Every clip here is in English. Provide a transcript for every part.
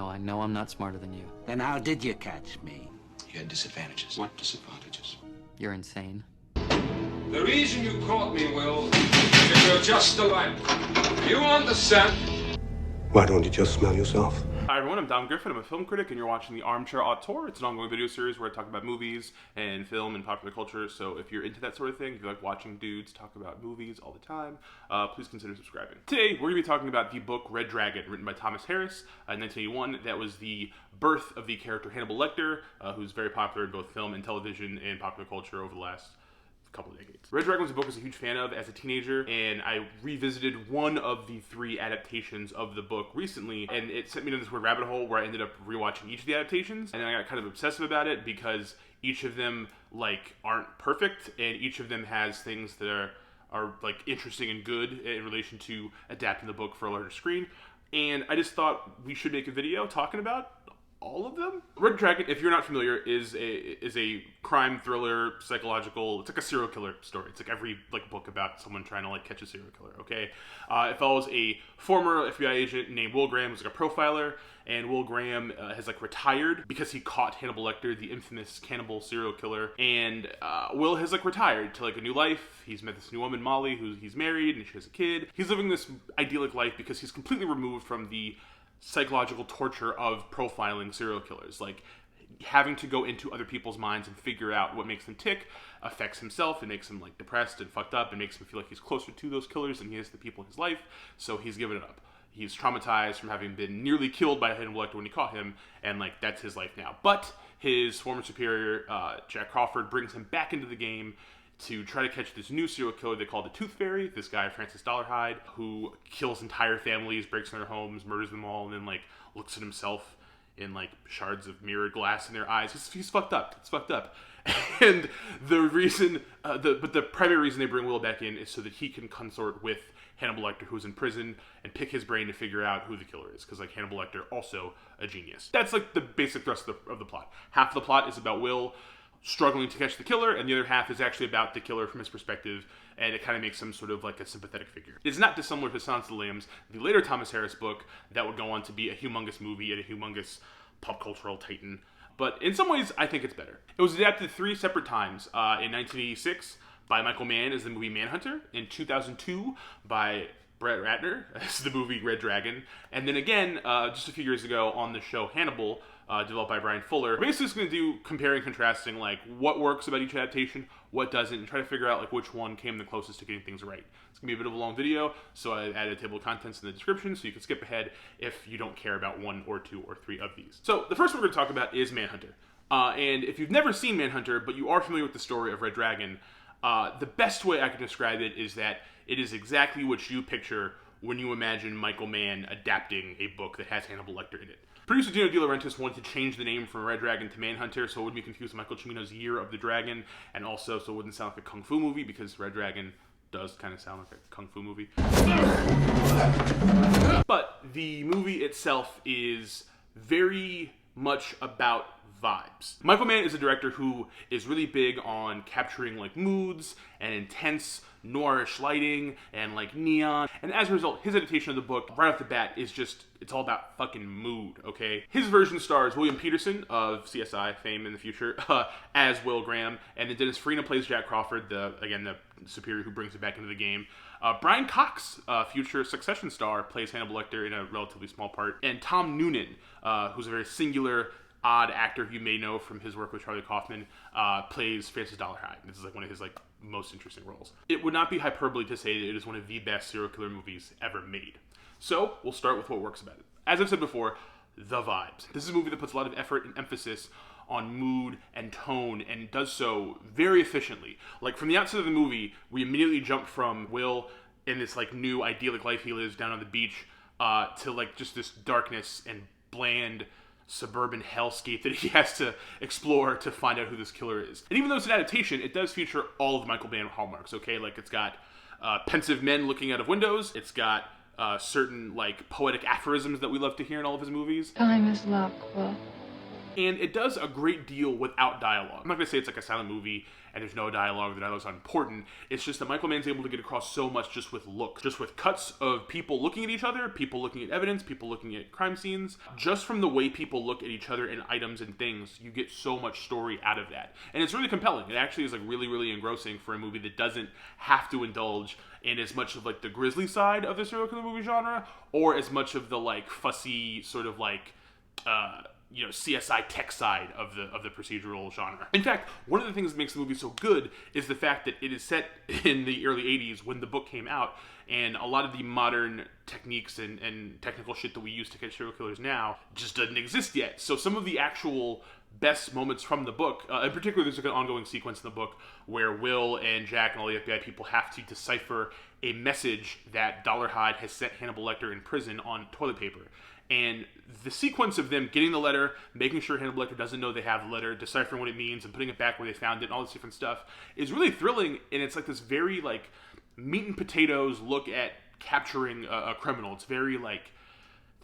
No, I know I'm not smarter than you. Then how did you catch me? You had disadvantages. What disadvantages? You're insane. The reason you caught me, Will, is because you're just alike. You understand? Why don't you just smell yourself? Hi everyone, I'm Dom Griffin. I'm a film critic and you're watching the Armchair Auteur. It's an ongoing video series where I talk about movies and film and popular culture. So if you're into that sort of thing, if you like watching dudes talk about movies all the time, please consider subscribing. Today, we're going to be talking about the book Red Dragon, written by Thomas Harris in 1981. That was the birth of the character Hannibal Lecter, who's very popular in both film and television and popular culture over the last couple of decades. Red Dragon was a book I was a huge fan of as a teenager, and I revisited one of the three adaptations of the book recently, and it sent me into this weird rabbit hole where I ended up rewatching each of the adaptations, and then I got kind of obsessive about it because each of them aren't perfect, and each of them has things that are interesting and good in relation to adapting the book for a larger screen. And I just thought we should make a video talking about all of them. Red Dragon, if you're not familiar, is a crime thriller, psychological. It's like a serial killer story. It's like every book about someone trying to catch a serial killer. Okay, it follows a former FBI agent named Will Graham, who's a profiler, and Will Graham has retired because he caught Hannibal Lecter, the infamous cannibal serial killer. And Will has retired to a new life. He's met this new woman, Molly, who he's married, and she has a kid. He's living this idyllic life because he's completely removed from the psychological torture of profiling serial killers. Having to go into other people's minds and figure out what makes them tick affects himself. It makes him depressed and fucked up. It makes him feel like he's closer to those killers than he is to the people in his life. So he's given it up. He's traumatized from having been nearly killed by Hannibal Lecter when he caught him, and that's his life now. But his former superior, Jack Crawford, brings him back into the game to try to catch this new serial killer they call the Tooth Fairy, this guy, Francis Dollarhide, who kills entire families, breaks into their homes, murders them all, and then, looks at himself in, shards of mirrored glass in their eyes. He's fucked up. It's fucked up. And the reason, but the primary reason they bring Will back in is so that he can consort with Hannibal Lecter, who's in prison, and pick his brain to figure out who the killer is, because, Hannibal Lecter, also a genius. That's, the basic thrust of the plot. Half of the plot is about Will struggling to catch the killer, and the other half is actually about the killer from his perspective, and it kind of makes him sort of a sympathetic figure. It's not dissimilar to Silence of the Lambs, the later Thomas Harris book that would go on to be a humongous movie and a humongous pop cultural titan. But in some ways, I think it's better. It was adapted 3 separate times. In 1986 by Michael Mann as the movie Manhunter, in 2002 by Brett Ratner as the movie Red Dragon, and then again, just a few years ago on the show Hannibal, developed by Bryan Fuller. We're basically just going to do comparing and contrasting, what works about each adaptation, what doesn't, and try to figure out which one came the closest to getting things right. It's going to be a bit of a long video, so I added a table of contents in the description so you can skip ahead if you don't care about 1 or 2 or 3 of these. So the first one we're going to talk about is Manhunter. And if you've never seen Manhunter, but you are familiar with the story of Red Dragon, the best way I can describe it is that it is exactly what you picture when you imagine Michael Mann adapting a book that has Hannibal Lecter in it. Producer Dino De Laurentiis wanted to change the name from Red Dragon to Manhunter so it wouldn't be confused with Michael Cimino's Year of the Dragon, and also so it wouldn't sound like a kung fu movie, because Red Dragon does kind of sound like a kung fu movie. But the movie itself is very much about vibes. Michael Mann is a director who is really big on capturing moods and intense noirish lighting and neon, and as a result, his adaptation of the book right off the bat is just, it's all about fucking mood, okay? His version stars William Peterson of CSI fame in the future as Will Graham, and then Dennis Farina plays Jack Crawford, the superior who brings it back into the game. Brian Cox, future Succession star, plays Hannibal Lecter in a relatively small part, and Tom Noonan, who's a very singular, odd actor who you may know from his work with Charlie Kaufman, plays Francis Dollarhide. This is one of his most interesting roles. It would not be hyperbole to say that it is one of the best serial killer movies ever made. So we'll start with what works about it. As I've said before, the vibes. This is a movie that puts a lot of effort and emphasis on mood and tone, and does so very efficiently. From the outset of the movie, we immediately jump from Will in this new idyllic life he lives down on the beach to just this darkness and bland suburban hellscape that he has to explore to find out who this killer is. And even though it's an adaptation, it does feature all of the Michael Mann hallmarks, okay? It's got pensive men looking out of windows. It's got certain, poetic aphorisms that we love to hear in all of his movies. Time is luck, Will. And it does a great deal without dialogue. I'm not going to say it's like a silent movie and there's no dialogue, the dialogue's not important. It's just that Michael Mann's able to get across so much just with looks. Just with cuts of people looking at each other, people looking at evidence, people looking at crime scenes. Just from the way people look at each other and items and things, you get so much story out of that. And it's really compelling. It actually is like really, really engrossing for a movie that doesn't have to indulge in as much of like the grisly side of the serial killer movie genre, or as much of the like fussy sort of like, CSI tech side of the procedural genre. In fact, one of the things that makes the movie so good is the fact that it is set in the early 80s when the book came out, and a lot of the modern techniques and technical shit that we use to catch serial killers now just doesn't exist yet. So some of the actual best moments from the book, in particular there's like an ongoing sequence in the book where Will and Jack and all the FBI people have to decipher a message that Dollarhide has sent Hannibal Lecter in prison on toilet paper. And the sequence of them getting the letter, making sure Hannibal Lecter doesn't know they have the letter, deciphering what it means, and putting it back where they found it, and all this different stuff, is really thrilling. And it's like this very like meat and potatoes look at capturing a criminal. It's very like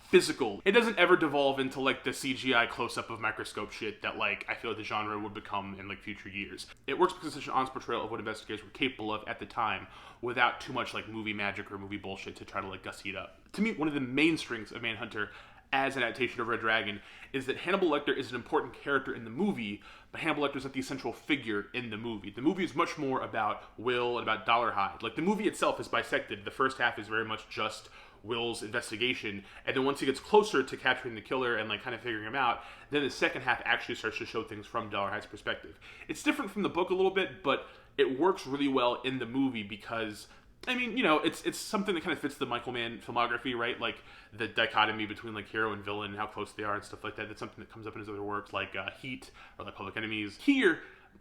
physical. It doesn't ever devolve into like the CGI close-up of microscope shit that like I feel like the genre would become in like future years. It works because it's such an honest portrayal of what investigators were capable of at the time without too much like movie magic or movie bullshit to try to like gussy it up. To me, one of the main strengths of Manhunter as an adaptation of Red Dragon is that Hannibal Lecter is an important character in the movie, but Hannibal Lecter is not the central figure in the movie. The movie is much more about Will and about Dollarhide. Like the movie itself is bisected. The first half is very much just Will's investigation, and then once he gets closer to capturing the killer and like kind of figuring him out, then the second half actually starts to show things from Dollarhide's perspective. It's different from the book a little bit, but it works really well in the movie because I mean, it's something that kind of fits the Michael Mann filmography, right? Like the dichotomy between like hero and villain and how close they are and stuff like that. That's something that comes up in his other works like Heat or like Public Enemies. Here,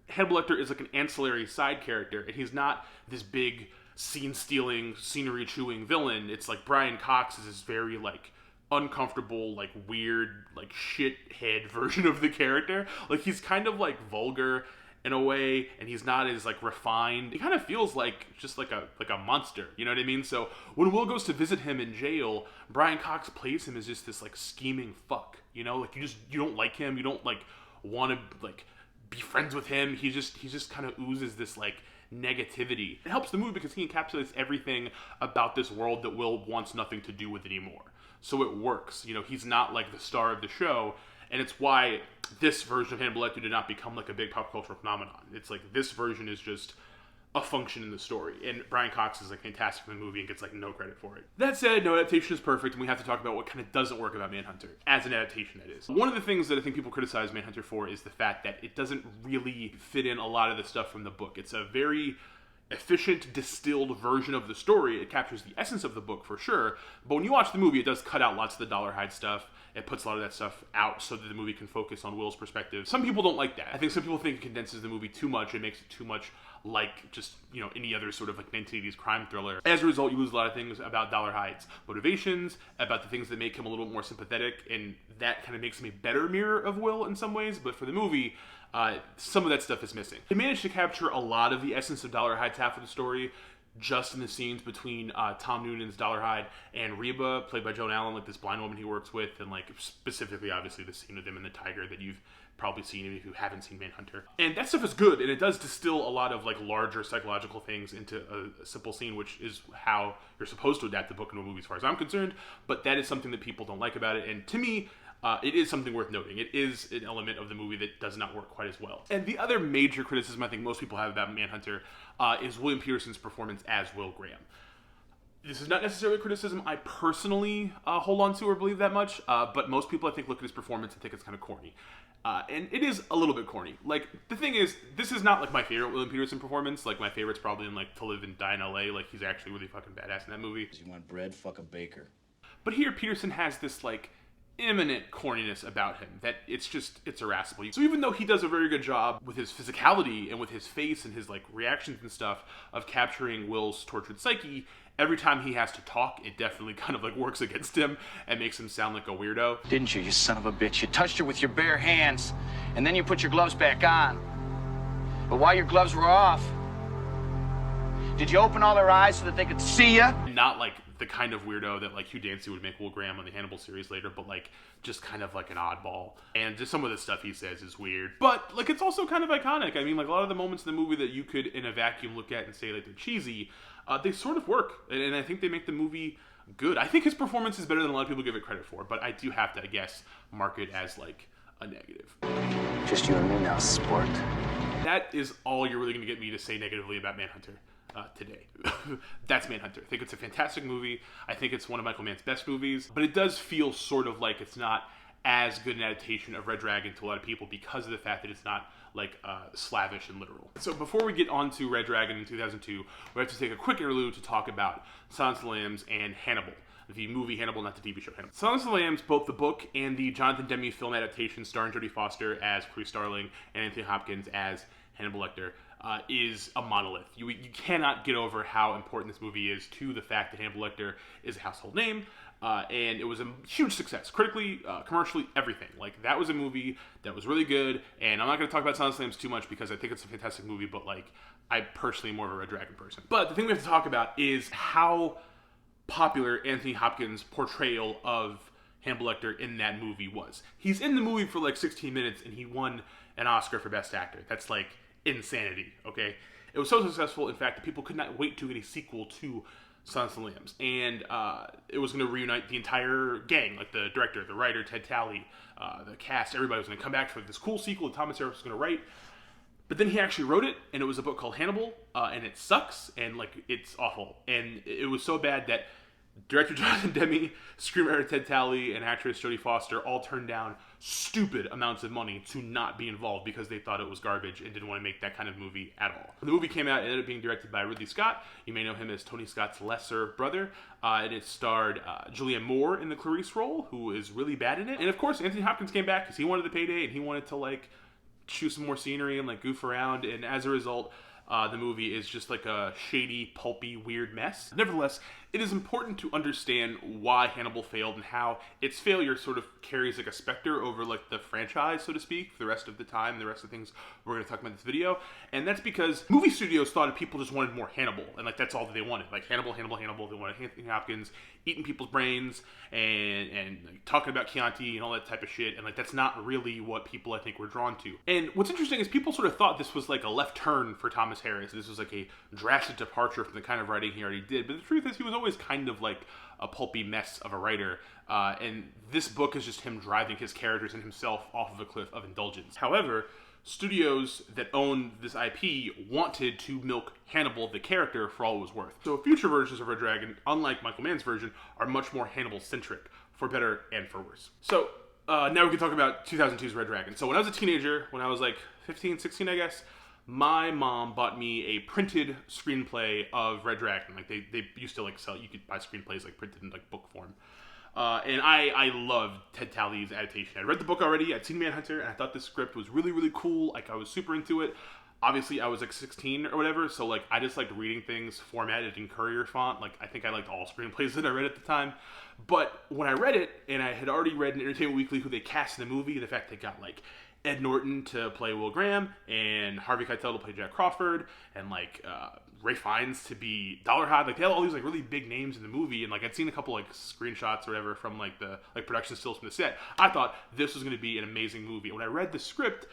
Hannibal Lecter is like an ancillary side character, and he's not this big scene-stealing, scenery-chewing villain. It's like Brian Cox is this very like uncomfortable, like weird, like shithead version of the character. Like he's kind of like vulgar in a way, and he's not as like refined. He kind of feels like just like a monster, you know what I mean? So when Will goes to visit him in jail, Brian Cox plays him as just this like scheming fuck, like you don't like him, you don't like want to like be friends with him. He just kind of oozes this like negativity. It helps the movie because he encapsulates everything about this world that Will wants nothing to do with anymore. So it works. He's not like the star of the show, and it's why this version of Hannibal Lecter did not become like a big pop cultural phenomenon. It's like this version is just a function in the story, and Brian Cox is like fantastic in the movie and gets like no credit for it. That said, no adaptation is perfect, and we have to talk about what kind of doesn't work about Manhunter as an adaptation. That is one of the things that I think people criticize Manhunter for is the fact that it doesn't really fit in a lot of the stuff from the book. It's a very efficient, distilled version of the story. It captures the essence of the book for sure, but when you watch the movie, it does cut out lots of the Dollarhide stuff. It puts a lot of that stuff out so that the movie can focus on Will's perspective. Some people don't like that. I think some people think it condenses the movie too much. It makes it too much like just, any other sort of like 1980s crime thriller. As a result, you lose a lot of things about Dollarhide's motivations, about the things that make him a little bit more sympathetic, and that kind of makes him a better mirror of Will in some ways. But for the movie, some of that stuff is missing. They managed to capture a lot of the essence of Dollarhide's half of the story just in the scenes between Tom Noonan's Dollarhide and Reba, played by Joan Allen, like this blind woman he works with, and like specifically, obviously, the scene of them and the tiger that you've probably seen if you haven't seen Manhunter. And that stuff is good, and it does distill a lot of like larger psychological things into a simple scene, which is how you're supposed to adapt the book into a movie as far as I'm concerned, but that is something that people don't like about it, and to me, it is something worth noting. It is an element of the movie that does not work quite as well. And the other major criticism I think most people have about Manhunter is William Peterson's performance as Will Graham. This is not necessarily a criticism I personally hold on to or believe that much, but most people I think look at his performance and think it's kind of corny. And it is a little bit corny. Like, the thing is, this is not like my favorite William Peterson performance. Like, my favorite's probably in like To Live and Die in LA. Like, he's actually really fucking badass in that movie. You want bread, fuck a baker. But here, Peterson has this like imminent corniness about him that it's irascible. So even though he does a very good job with his physicality and with his face and his like reactions and stuff of capturing Will's tortured psyche, every time he has to talk, it definitely kind of like works against him and makes him sound like a weirdo. Didn't you, you son of a bitch? You touched her with your bare hands, and then you put your gloves back on. But while your gloves were off, did you open all their eyes so that they could see you? Not like the kind of weirdo that like Hugh Dancy would make Will Graham on the Hannibal series later, but like just kind of like an oddball. And just some of the stuff he says is weird, but like it's also kind of iconic. I mean, like a lot of the moments in the movie that you could in a vacuum look at and say like they're cheesy, they sort of work, and I think they make the movie good. I think his performance is better than a lot of people give it credit for, but I do have to, I guess, mark it as like a negative. Just you and me now, sport. That is all you're really going to get me to say negatively about Manhunter today. That's Manhunter. I think it's a fantastic movie. I think it's one of Michael Mann's best movies, but it does feel sort of like it's not as good an adaptation of Red Dragon to a lot of people because of the fact that it's not like slavish and literal. So before we get on to Red Dragon in 2002, we have to take a quick interlude to talk about Silence of the Lambs and Hannibal. The movie Hannibal, not the TV show Hannibal. Silence of the Lambs, both the book and the Jonathan Demme film adaptation starring Jodie Foster as Clarice Starling and Anthony Hopkins as Hannibal Lecter, is a monolith. You cannot get over how important this movie is to the fact that Hannibal Lecter is a household name, and it was a huge success. Critically, commercially, everything. Like, that was a movie that was really good, and I'm not going to talk about Silence of the Lambs too much because I think it's a fantastic movie, but, like, I personally am more of a Red Dragon person. But the thing we have to talk about is how popular Anthony Hopkins' portrayal of Hannibal Lecter in that movie was. He's in the movie for like 16 minutes and he won an Oscar for Best Actor. That's like insanity, okay? It was so successful, in fact, that people could not wait to get a sequel to Silence of the Lambs. And it was going to reunite the entire gang, like the director, the writer, Ted Talley, the cast, everybody was going to come back for this cool sequel that Thomas Harris was going to write. But then he actually wrote it, and it was a book called Hannibal, and it sucks, and like it's awful. And it was so bad that director Jonathan Demme, screenwriter Ted Talley, and actress Jodie Foster all turned down stupid amounts of money to not be involved because they thought it was garbage and didn't want to make that kind of movie at all. The movie came out and ended up being directed by Ridley Scott. You may know him as Tony Scott's lesser brother. And it starred Julianne Moore in the Clarice role, who is really bad in it. And of course, Anthony Hopkins came back because he wanted the payday and he wanted to like shoot some more scenery and like goof around. And as a result, the movie is just like a shady, pulpy, weird mess. Nevertheless, it is important to understand why Hannibal failed and how its failure sort of carries like a specter over like the franchise, so to speak, for the rest of the time, the rest of the things we're going to talk about in this video. And that's because movie studios thought people just wanted more Hannibal, and like that's all that they wanted. Like Hannibal. They wanted Anthony Hopkins eating people's brains and like, talking about Chianti and all that type of shit. And like that's not really what people I think were drawn to. And what's interesting is people sort of thought this was like a left turn for Thomas Harris. This was like a drastic departure from the kind of writing he already did. But the truth is he was always kind of like a pulpy mess of a writer. And this book is just him driving his characters and himself off of a cliff of indulgence. However, studios that own this IP wanted to milk Hannibal, the character, for all it was worth. So future versions of Red Dragon, unlike Michael Mann's version, are much more Hannibal-centric, for better and for worse. So now we can talk about 2002's Red Dragon. So when I was a teenager, when I was like 15, 16, I guess, my mom bought me a printed screenplay of Red Dragon. Like they used to like sell, you could buy screenplays like printed in like book form. And I loved Ted Talley's adaptation. I'd read the book already, I'd seen Manhunter, and I thought the script was really, really cool. Like I was super into it. Obviously I was like 16 or whatever, so like I just liked reading things formatted in Courier font. Like I think I liked all screenplays that I read at the time. But when I read it, and I had already read in Entertainment Weekly who they cast in the movie, the fact they got like Ed Norton to play Will Graham, and Harvey Keitel to play Jack Crawford, and like Ray Fiennes to be Dollarhide. Like they had all these like really big names in the movie, and like I'd seen a couple like screenshots or whatever from like the like production stills from the set. I thought this was going to be an amazing movie. When I read the script,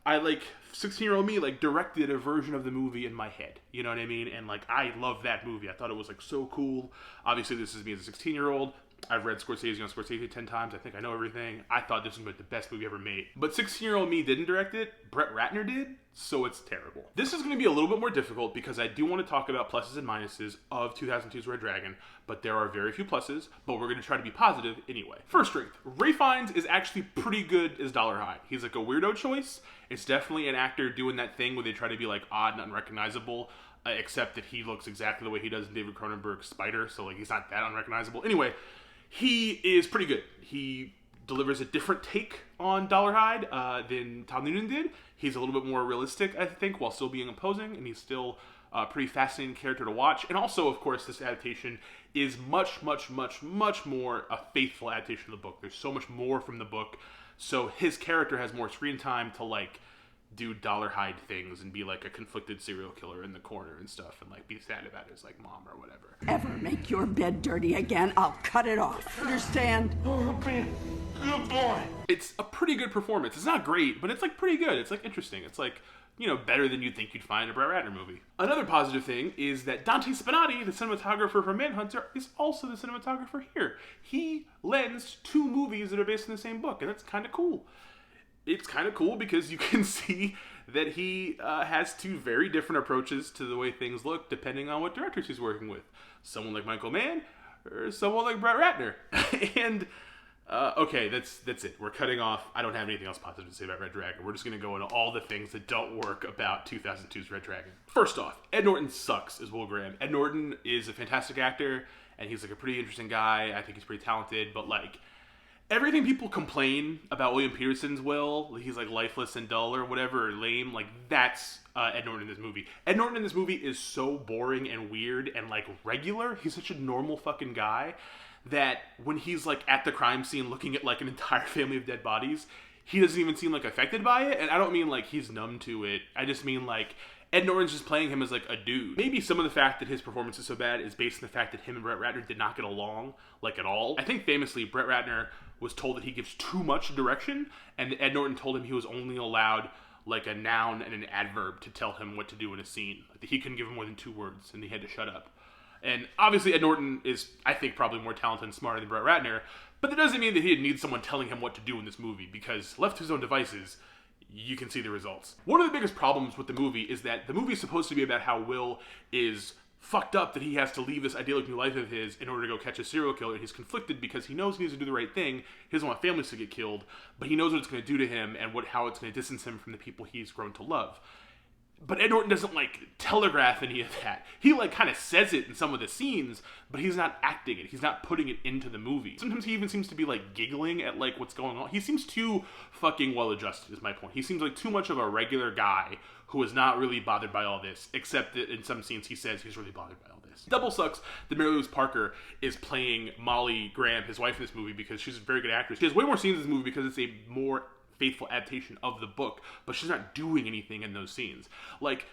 I like 16-year-old me like directed a version of the movie in my head. You know what I mean? And like I love that movie. I thought it was like so cool. Obviously, this is me as a 16-year-old. I've read Scorsese on Scorsese 10 times. I think I know everything. I thought this was like the best movie ever made. But 16-year-old me didn't direct it. Brett Ratner did. So it's terrible. This is going to be a little bit more difficult because I do want to talk about pluses and minuses of 2002's Red Dragon, but there are very few pluses, but we're going to try to be positive anyway. First strength. Ray Fiennes is actually pretty good as Dollarhide. He's like a weirdo choice. It's definitely an actor doing that thing where they try to be like odd and unrecognizable, except that he looks exactly the way he does in David Cronenberg's Spider, so like he's not that unrecognizable. Anyway, he is pretty good. He delivers a different take on Dollarhide than Tom Noonan did. He's a little bit more realistic, I think, while still being imposing, and he's still a pretty fascinating character to watch. And also, of course, this adaptation is much more a faithful adaptation of the book. There's so much more from the book, so his character has more screen time to, like, do dollar hide things and be like a conflicted serial killer in the corner and stuff and like be sad about his like mom or whatever. Ever make your bed dirty again, I'll cut it off. Understand? Oh, man. Good boy. It's a pretty good performance. It's not great, but it's like pretty good. It's like interesting. It's like, you know, better than you'd think you'd find in a Brett Ratner movie. Another positive thing is that Dante Spinotti, the cinematographer for Manhunter, is also the cinematographer here. He lends 2 movies that are based on the same book, and that's kind of cool. It's kind of cool because you can see that he has 2 very different approaches to the way things look depending on what directors he's working with. Someone like Michael Mann or someone like Brett Ratner. And okay, that's it. We're cutting off. I don't have anything else positive to say about Red Dragon. We're just going to go into all the things that don't work about 2002's Red Dragon. First off, Ed Norton sucks as Will Graham. Ed Norton is a fantastic actor, and he's like a pretty interesting guy. I think he's pretty talented, but like everything people complain about William Peterson's Will, he's like lifeless and dull or whatever, or lame, like that's Ed Norton in this movie. Ed Norton in this movie is so boring and weird and like regular. He's such a normal fucking guy that when he's like at the crime scene looking at like an entire family of dead bodies, he doesn't even seem like affected by it. And I don't mean like he's numb to it. I just mean like Ed Norton's just playing him as like a dude. Maybe some of the fact that his performance is so bad is based on the fact that him and Brett Ratner did not get along like at all. I think famously Brett Ratner was told that he gives too much direction, and Ed Norton told him he was only allowed like a noun and an adverb to tell him what to do in a scene. Like, he couldn't give him more than 2 words, and he had to shut up. And obviously Ed Norton is, I think, probably more talented and smarter than Brett Ratner, but that doesn't mean that he didn't need someone telling him what to do in this movie, because left to his own devices, you can see the results. One of the biggest problems with the movie is that the movie is supposed to be about how Will is fucked up, that he has to leave this idyllic new life of his in order to go catch a serial killer. He's conflicted because he knows he needs to do the right thing. He doesn't want families to get killed, but he knows what it's going to do to him and how it's going to distance him from the people he's grown to love. But Ed Norton doesn't like telegraph any of that. He like kind of says it in some of the scenes, but he's not acting it. He's not putting it into the movie. Sometimes he even seems to be like giggling at like what's going on. He seems too fucking well adjusted is my point. He seems like too much of a regular guy who is not really bothered by all this, except that in some scenes he says he's really bothered by all this. Double sucks that Mary Louise Parker is playing Molly Graham, his wife in this movie, because she's a very good actress. She has way more scenes in this movie because it's a more faithful adaptation of the book, but she's not doing anything in those scenes. Like,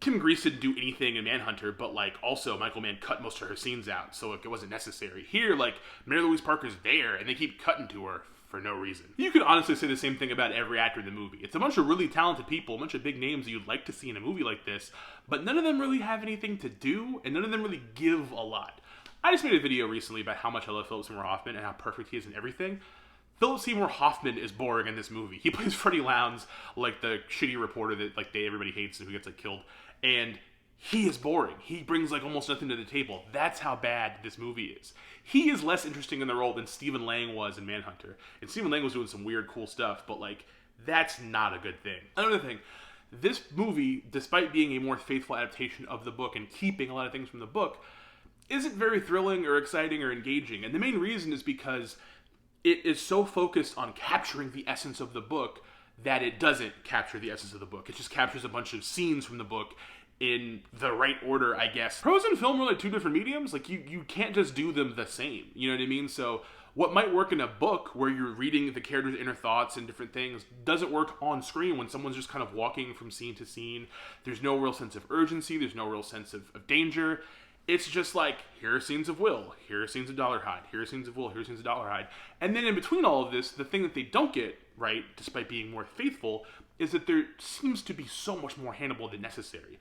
Kim Grease didn't do anything in Manhunter, but like also Michael Mann cut most of her scenes out, so like, it wasn't necessary. Here, like, Mary Louise Parker's there, and they keep cutting to her for no reason. You could honestly say the same thing about every actor in the movie. It's a bunch of really talented people, a bunch of big names that you'd like to see in a movie like this, but none of them really have anything to do, and none of them really give a lot. I just made a video recently about how much I love Philip Seymour Hoffman and how perfect he is in everything. Philip Seymour Hoffman is boring in this movie. He plays Freddie Lowndes, like the shitty reporter that like everybody hates and who gets like killed, and he is boring. He brings like almost nothing to the table. That's how bad this movie is. He is less interesting in the role than Stephen Lang was in Manhunter. And Stephen Lang was doing some weird, cool stuff, but like, that's not a good thing. Another thing, this movie, despite being a more faithful adaptation of the book and keeping a lot of things from the book, isn't very thrilling or exciting or engaging. And the main reason is because it is so focused on capturing the essence of the book that it doesn't capture the essence of the book. It just captures a bunch of scenes from the book in the right order, I guess. Prose and film are like 2 different mediums. Like, you can't just do them the same. You know what I mean? So what might work in a book where you're reading the character's inner thoughts and different things doesn't work on screen when someone's just kind of walking from scene to scene. There's no real sense of urgency. There's no real sense of danger. It's just like, here are scenes of Will, here are scenes of Dollar Hide, here are scenes of Will, here are scenes of Dollar Hide. And then in between all of this, the thing that they don't get right, despite being more faithful, is that there seems to be so much more Hannibal than necessary.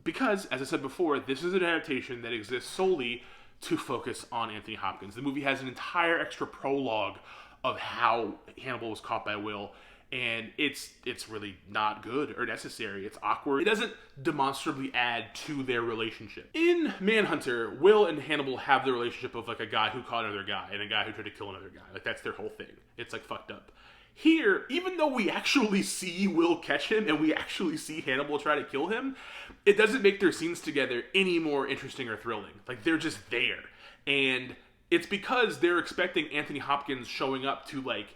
Because, as I said before, this is an adaptation that exists solely to focus on Anthony Hopkins. The movie has an entire extra prologue of how Hannibal was caught by Will, and it's really not good or necessary. It's awkward. It doesn't demonstrably add to their relationship. In Manhunter, Will and Hannibal have the relationship of like a guy who caught another guy and a guy who tried to kill another guy. Like, that's their whole thing. It's like fucked up. Here, even though we actually see Will catch him and we actually see Hannibal try to kill him, it doesn't make their scenes together any more interesting or thrilling. Like, they're just there. And it's because they're expecting Anthony Hopkins showing up to like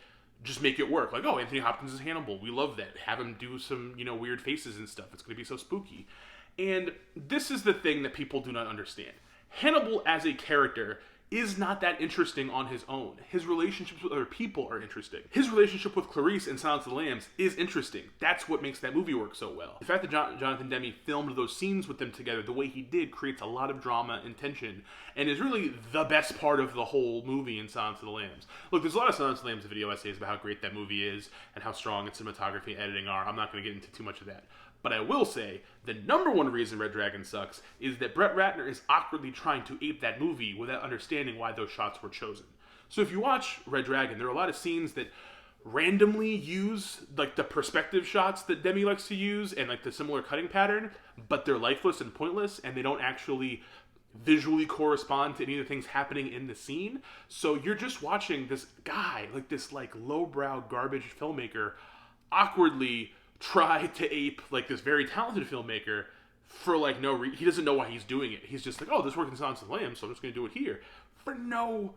just make it work. Like, oh, Anthony Hopkins is Hannibal. We love that. Have him do some, weird faces and stuff. It's going to be so spooky. And this is the thing that people do not understand. Hannibal as a character is not that interesting on his own. His relationships with other people are interesting. His relationship with Clarice in Silence of the Lambs is interesting. That's what makes that movie work so well. The fact that Jonathan Demme filmed those scenes with them together the way he did creates a lot of drama and tension, and is really the best part of the whole movie in Silence of the Lambs. Look, there's a lot of Silence of the Lambs video essays about how great that movie is and how strong its cinematography and editing are. I'm not going to get into too much of that. But I will say, the number one reason Red Dragon sucks is that Brett Ratner is awkwardly trying to ape that movie without understanding why those shots were chosen. So if you watch Red Dragon, there are a lot of scenes that randomly use like the perspective shots that Demme likes to use and like the similar cutting pattern, but they're lifeless and pointless, and they don't actually visually correspond to any of the things happening in the scene. So you're just watching this guy, like this like lowbrow garbage filmmaker, awkwardly try to ape like this very talented filmmaker for like he doesn't know why he's doing it. He's just like, oh, this worked in Silence of the Lambs, so I'm just going to do it here for no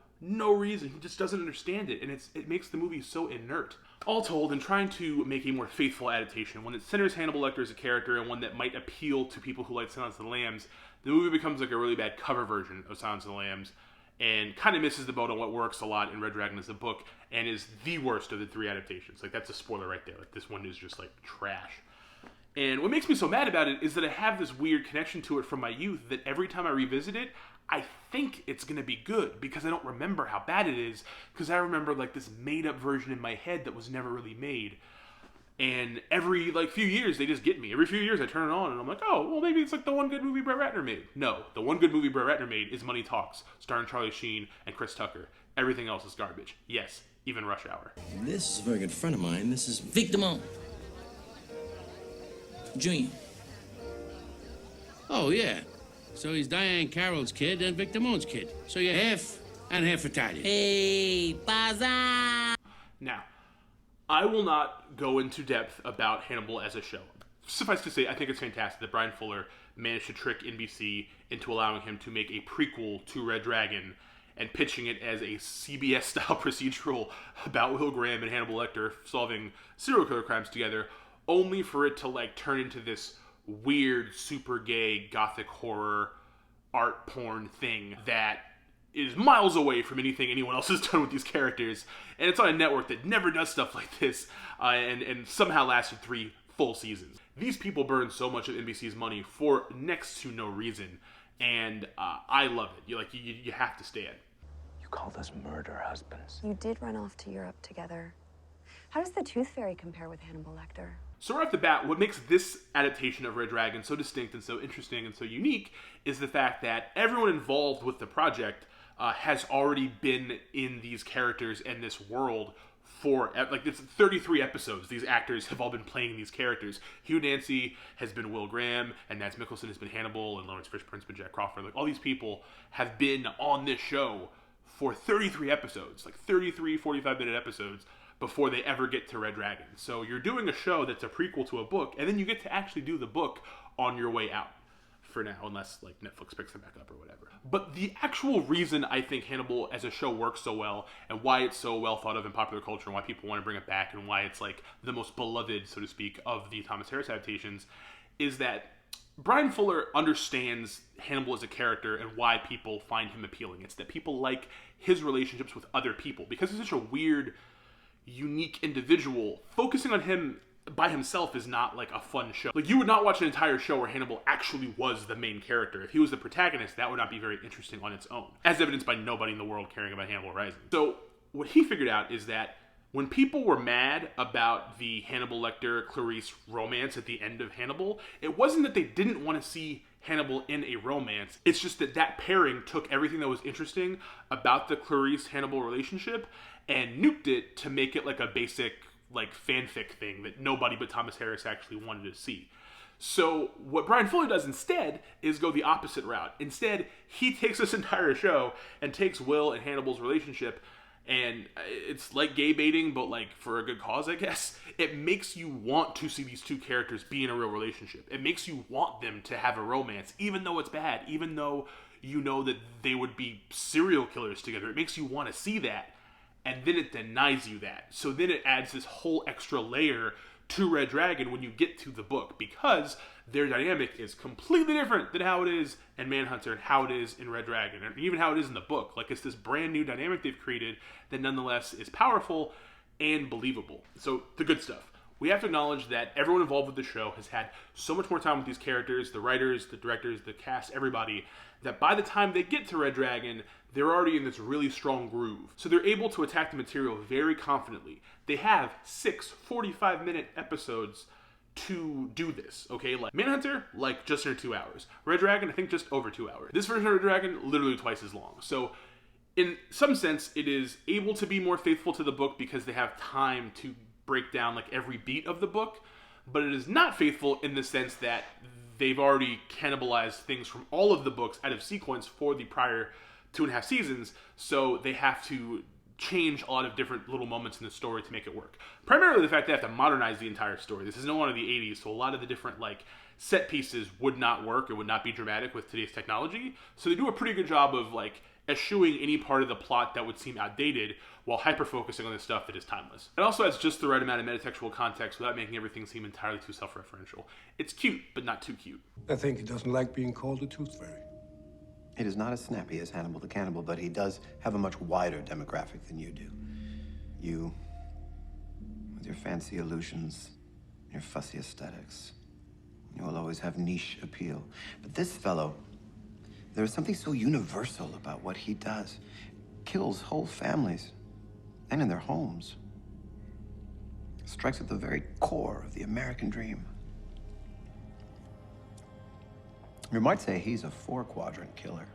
reason. He just doesn't understand it, and it makes the movie so inert. All told, in trying to make a more faithful adaptation, one that centers Hannibal Lecter as a character and one that might appeal to people who like Silence of the Lambs, the movie becomes like a really bad cover version of Silence of the Lambs, and kind of misses the boat on what works a lot in Red Dragon as a book, and is the worst of the three adaptations. Like, that's a spoiler right there. Like, this one is just, like, trash. And what makes me so mad about it is that I have this weird connection to it from my youth that every time I revisit it, I think it's going to be good, because I don't remember how bad it is, because I remember, like, this made-up version in my head that was never really made. And every, like, few years, they just get me. Every few years, I turn it on, and I'm like, oh, well, maybe it's, like, the one good movie Brett Ratner made. No, the one good movie Brett Ratner made is Money Talks, starring Charlie Sheen and Chris Tucker. Everything else is garbage. Yes, even Rush Hour. This is a very good friend of mine. This is Vic Damone. Junior. Oh, yeah. So he's Diane Carroll's kid and Vic Damone's kid. So you're half and half Italian. Hey, Baza! Now, I will not go into depth about Hannibal as a show. Suffice to say, I think it's fantastic that Bryan Fuller managed to trick NBC into allowing him to make a prequel to Red Dragon and pitching it as a CBS-style procedural about Will Graham and Hannibal Lecter solving serial killer crimes together, only for it to like turn into this weird, super gay, gothic horror, art porn thing that is miles away from anything anyone else has done with these characters, and it's on a network that never does stuff like this, and somehow lasted 3 full seasons. These people burn so much of NBC's money for next to no reason, and I love it. You have to stand. You called us murder husbands. You did run off to Europe together. How does the Tooth Fairy compare with Hannibal Lecter? So right off the bat, what makes this adaptation of Red Dragon so distinct and so interesting and so unique is the fact that everyone involved with the project has already been in these characters and this world for, like, it's 33 episodes. These actors have all been playing these characters. Hugh Dancy has been Will Graham, and Mads Mikkelsen has been Hannibal, and Lawrence Fishburne's been Jack Crawford. Like, all these people have been on this show for 33 episodes, like 33 45-minute episodes, before they ever get to Red Dragon. So you're doing a show that's a prequel to a book, and then you get to actually do the book on your way out. For now, unless like Netflix picks them back up or whatever. But the actual reason I think Hannibal as a show works so well, and why it's so well thought of in popular culture, and why people want to bring it back, and why it's like the most beloved, so to speak, of the Thomas Harris adaptations, is that Bryan Fuller understands Hannibal as a character and why people find him appealing. It's that people like his relationships with other people. Because he's such a weird, unique individual, focusing on him by himself is not like a fun show. Like, you would not watch an entire show where Hannibal actually was the main character. If he was the protagonist, that would not be very interesting on its own, as evidenced by nobody in the world caring about Hannibal Rising. So what he figured out is that when people were mad about the Hannibal Lecter Clarice romance at the end of Hannibal, it wasn't that they didn't want to see Hannibal in a romance. It's just that that pairing took everything that was interesting about the Clarice Hannibal relationship and nuked it to make it like a basic like fanfic thing that nobody but Thomas Harris actually wanted to see. So what Bryan Fuller does instead is go the opposite route. Instead, he takes this entire show and takes Will and Hannibal's relationship, and it's like gay baiting, but like for a good cause, I guess. It makes you want to see these two characters be in a real relationship. It makes you want them to have a romance, even though it's bad, even though you know that they would be serial killers together. It makes you want to see that. And then it denies you that. So then it adds this whole extra layer to Red Dragon when you get to the book, because their dynamic is completely different than how it is in Manhunter and how it is in Red Dragon, and even how it is in the book. Like, it's this brand new dynamic they've created that nonetheless is powerful and believable. So, the good stuff. We have to acknowledge that everyone involved with the show has had so much more time with these characters, the writers, the directors, the cast, everybody, that by the time they get to Red Dragon, they're already in this really strong groove. So they're able to attack the material very confidently. They have 6 45-minute episodes to do this, okay? Like Manhunter, like just under 2 hours. Red Dragon, I think just over 2 hours. This version of Red Dragon, literally twice as long. So in some sense, it is able to be more faithful to the book because they have time to break down like every beat of the book, but it is not faithful in the sense that they've already cannibalized things from all of the books out of sequence for the prior 2.5 seasons, so they have to change a lot of different little moments in the story to make it work. Primarily the fact they have to modernize the entire story. This is no longer the 80s, so a lot of the different like set pieces would not work. It would not be dramatic with today's technology. So they do a pretty good job of like eschewing any part of the plot that would seem outdated while hyper-focusing on the stuff that is timeless. It also has just the right amount of metatextual context without making everything seem entirely too self-referential. It's cute, but not too cute. I think he doesn't like being called a tooth fairy. It is not as snappy as Hannibal the Cannibal, but he does have a much wider demographic than you do. You, with your fancy illusions, your fussy aesthetics, you will always have niche appeal. But this fellow, there is something so universal about what he does. Kills whole families, and in their homes. Strikes at the very core of the American dream. You might say he's a 4-quadrant killer.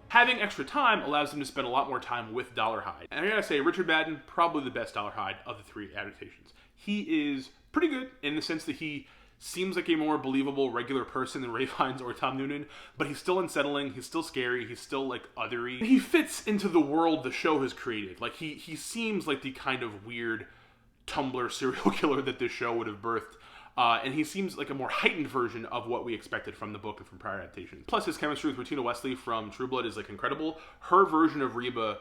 Having extra time allows them to spend a lot more time with Dollarhide. And I gotta say, Richard Madden, probably the best Dollarhide of the 3 adaptations. He is pretty good in the sense that he seems like a more believable, regular person than Ray Fiennes or Tom Noonan, but he's still unsettling, he's still scary, he's still, like, othery. He fits into the world the show has created. Like, he seems like the kind of weird Tumblr serial killer that this show would have birthed. And he seems like a more heightened version of what we expected from the book and from prior adaptations. Plus, his chemistry with Tina Wesley from True Blood is, like, incredible. Her version of Reba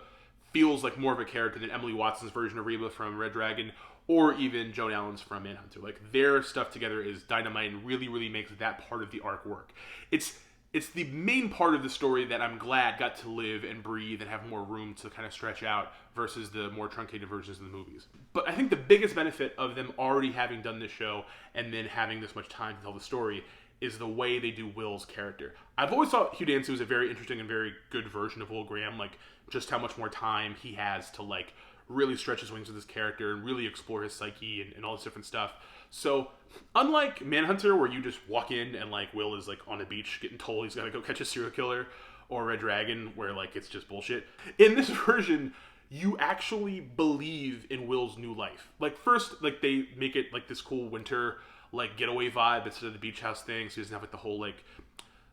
feels like more of a character than Emily Watson's version of Reba from Red Dragon, or even Joan Allen's from Manhunter. Like, their stuff together is dynamite and really, really makes that part of the arc work. It's the main part of the story that I'm glad got to live and breathe and have more room to kind of stretch out versus the more truncated versions of the movies. But I think the biggest benefit of them already having done this show and then having this much time to tell the story is the way they do Will's character. I've always thought Hugh Dancy was a very interesting and very good version of Will Graham, like just how much more time he has to like really stretch his wings with his character and really explore his psyche and all this different stuff. So unlike Manhunter, where you just walk in and like Will is like on a beach getting told he's gotta go catch a serial killer, or Red Dragon, where like it's just bullshit, in this version you actually believe in Will's new life. Like first, like they make it like this cool winter like getaway vibe instead of the beach house thing, so he doesn't have like the whole like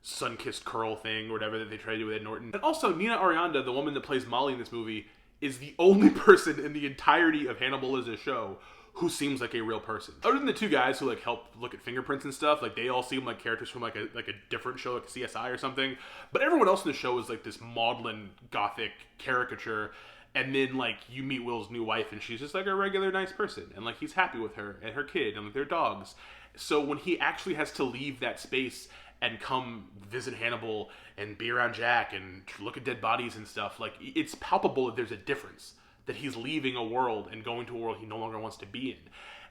sun-kissed curl thing or whatever that they try to do with Ed Norton. And also Nina Arianda, the woman that plays Molly in this movie, is the only person in the entirety of Hannibal as a show who seems like a real person. Other than the 2 guys who like help look at fingerprints and stuff, like they all seem like characters from like a different show, like CSI or something. But everyone else in the show is like this maudlin gothic caricature. And then like you meet Will's new wife and she's just like a regular nice person, and like he's happy with her and her kid and like their dogs. So when he actually has to leave that space and come visit Hannibal and be around Jack and look at dead bodies and stuff, like it's palpable that there's a difference, that he's leaving a world and going to a world he no longer wants to be in.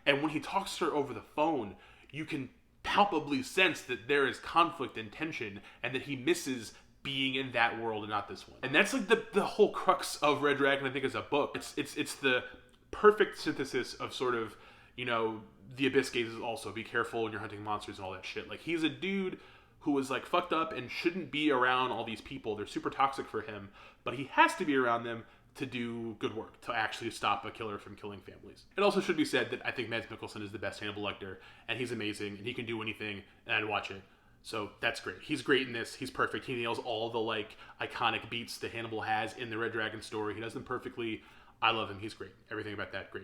And when he talks to her over the phone, you can palpably sense that there is conflict and tension and that he misses being in that world and not this one. And that's like the whole crux of Red Dragon, I think, as a book. It's the perfect synthesis of sort of, you know, the Abyss gazes also, be careful when you're hunting monsters and all that shit. Like, he's a dude who was like fucked up and shouldn't be around all these people. They're super toxic for him, but he has to be around them to do good work, to actually stop a killer from killing families. It also should be said that I think Mads Mikkelsen is the best Hannibal Lecter, and he's amazing, and he can do anything, and I'd watch it. So that's great. He's great in this. He's perfect. He nails all the like iconic beats that Hannibal has in the Red Dragon story. He does them perfectly. I love him. He's great. Everything about that, great.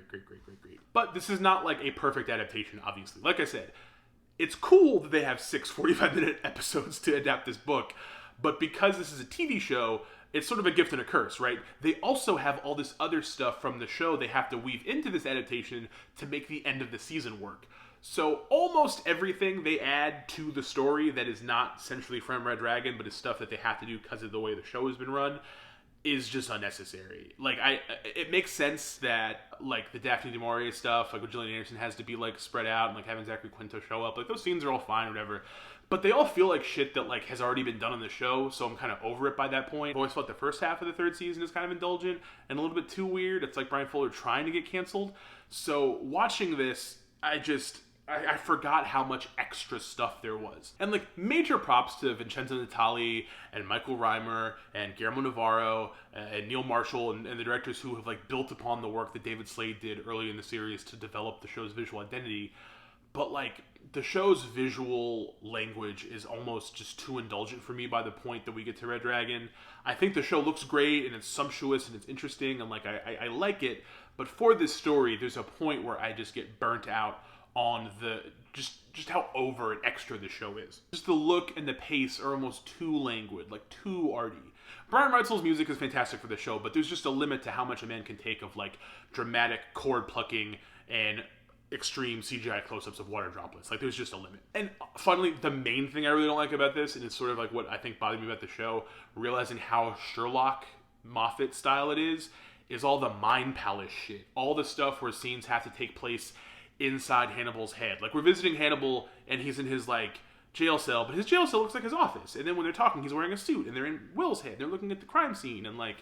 But this is not like a perfect adaptation, obviously. Like I said, it's cool that they have 6 45-minute episodes to adapt this book, but because this is a TV show, it's sort of a gift and a curse, right? They also have all this other stuff from the show they have to weave into this adaptation to make the end of the season work. So almost everything they add to the story that is not centrally from Red Dragon, but is stuff that they have to do because of the way the show has been run, is just unnecessary. Like, it makes sense that, like, the Daphne du Maurier stuff, like, with Gillian Anderson has to be, like, spread out, and, like, having Zachary Quinto show up. Like, those scenes are all fine or whatever. But they all feel like shit that, like, has already been done on the show, so I'm kind of over it by that point. I've always felt the first half of the third season is kind of indulgent and a little bit too weird. It's like Bryan Fuller trying to get canceled. So watching this, I forgot how much extra stuff there was. And, like, major props to Vincenzo Natali and Michael Reimer and Guillermo Navarro and Neil Marshall and the directors who have, like, built upon the work that David Slade did early in the series to develop the show's visual identity. But, like, the show's visual language is almost just too indulgent for me by the point that we get to Red Dragon. I think the show looks great and it's sumptuous and it's interesting and, like, I like it. But for this story, there's a point where I just get burnt out on the just how over and extra the show is. Just the look and the pace are almost too languid, like too arty. Brian Reitzel's music is fantastic for the show, but there's just a limit to how much a man can take of, like, dramatic cord plucking and extreme CGI close-ups of water droplets. Like, there's just a limit. And finally, the main thing I really don't like about this, and it's sort of like what I think bothered me about the show, realizing how Sherlock Moffat style it is all the mind palace shit. All the stuff where scenes have to take place inside Hannibal's head. Like, we're visiting Hannibal and he's in his, like, jail cell, but his jail cell looks like his office. And then when they're talking, he's wearing a suit and they're in Will's head. They're looking at the crime scene, and, like,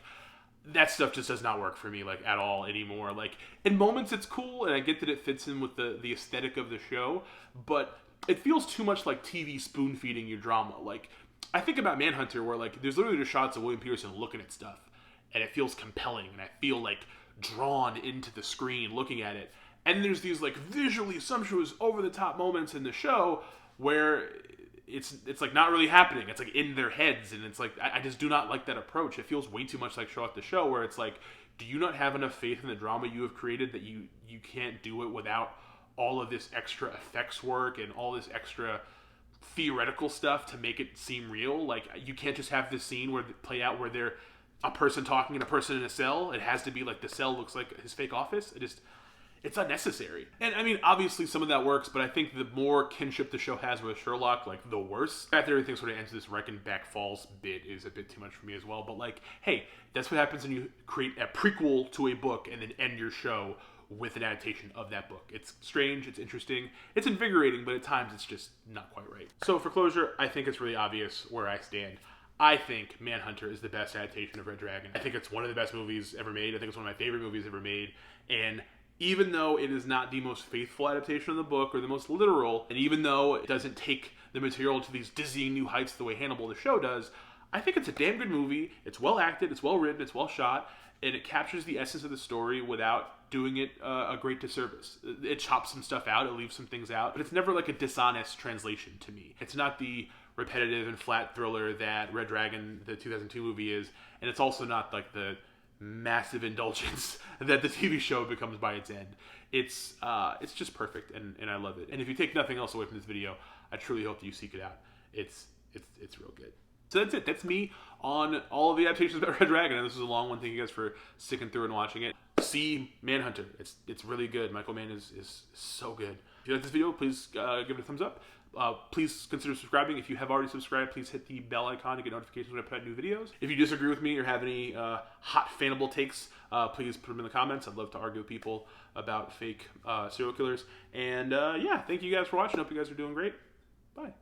that stuff just does not work for me, like, at all anymore. Like, in moments it's cool, and I get that it fits in with the aesthetic of the show, but it feels too much like TV spoon-feeding your drama. Like, I think about Manhunter, where, like, there's literally just shots of William Peterson looking at stuff, and it feels compelling, and I feel, like, drawn into the screen looking at it. And there's these, like, visually sumptuous, over-the-top moments in the show where it's like, not really happening. It's, like, in their heads, and it's, like, I just do not like that approach. It feels way too much like Sherlock the Show, where it's, like, do you not have enough faith in the drama you have created that you can't do it without all of this extra effects work and all this extra theoretical stuff to make it seem real? Like, you can't just have this scene play out where they're a person talking and a person in a cell. It has to be, like, the cell looks like his fake office. It's unnecessary. And, I mean, obviously some of that works, but I think the more kinship the show has with Sherlock, like, the worse. The fact that everything sort of ends this Reichenbach Falls bit is a bit too much for me as well. But, like, hey, that's what happens when you create a prequel to a book and then end your show with an adaptation of that book. It's strange, it's interesting, it's invigorating, but at times it's just not quite right. So for closure, I think it's really obvious where I stand. I think Manhunter is the best adaptation of Red Dragon. I think it's one of the best movies ever made. I think it's one of my favorite movies ever made. And even though it is not the most faithful adaptation of the book or the most literal, and even though it doesn't take the material to these dizzying new heights the way Hannibal the Show does, I think it's a damn good movie. It's well acted, it's well written, it's well shot, and it captures the essence of the story without doing it a great disservice. It chops some stuff out, it leaves some things out, but it's never like a dishonest translation to me. It's not the repetitive and flat thriller that Red Dragon, the 2002 movie, is, and it's also not like the massive indulgence that the TV show becomes by its end. It's just perfect, and I love it. And if you take nothing else away from this video, I truly hope that you seek it out. It's real good. So that's it. That's me on all of the adaptations of Red Dragon. And this was a long one. Thank you guys for sticking through and watching it. See Manhunter. It's really good. Michael Mann is so good. If you like this video, please give it a thumbs up. Please consider subscribing. If you have already subscribed, please hit the bell icon to get notifications when I put out new videos. If you disagree with me or have any hot fanable takes, please put them in the comments. I'd love to argue with people about fake serial killers. And yeah, thank you guys for watching. Hope you guys are doing great. Bye.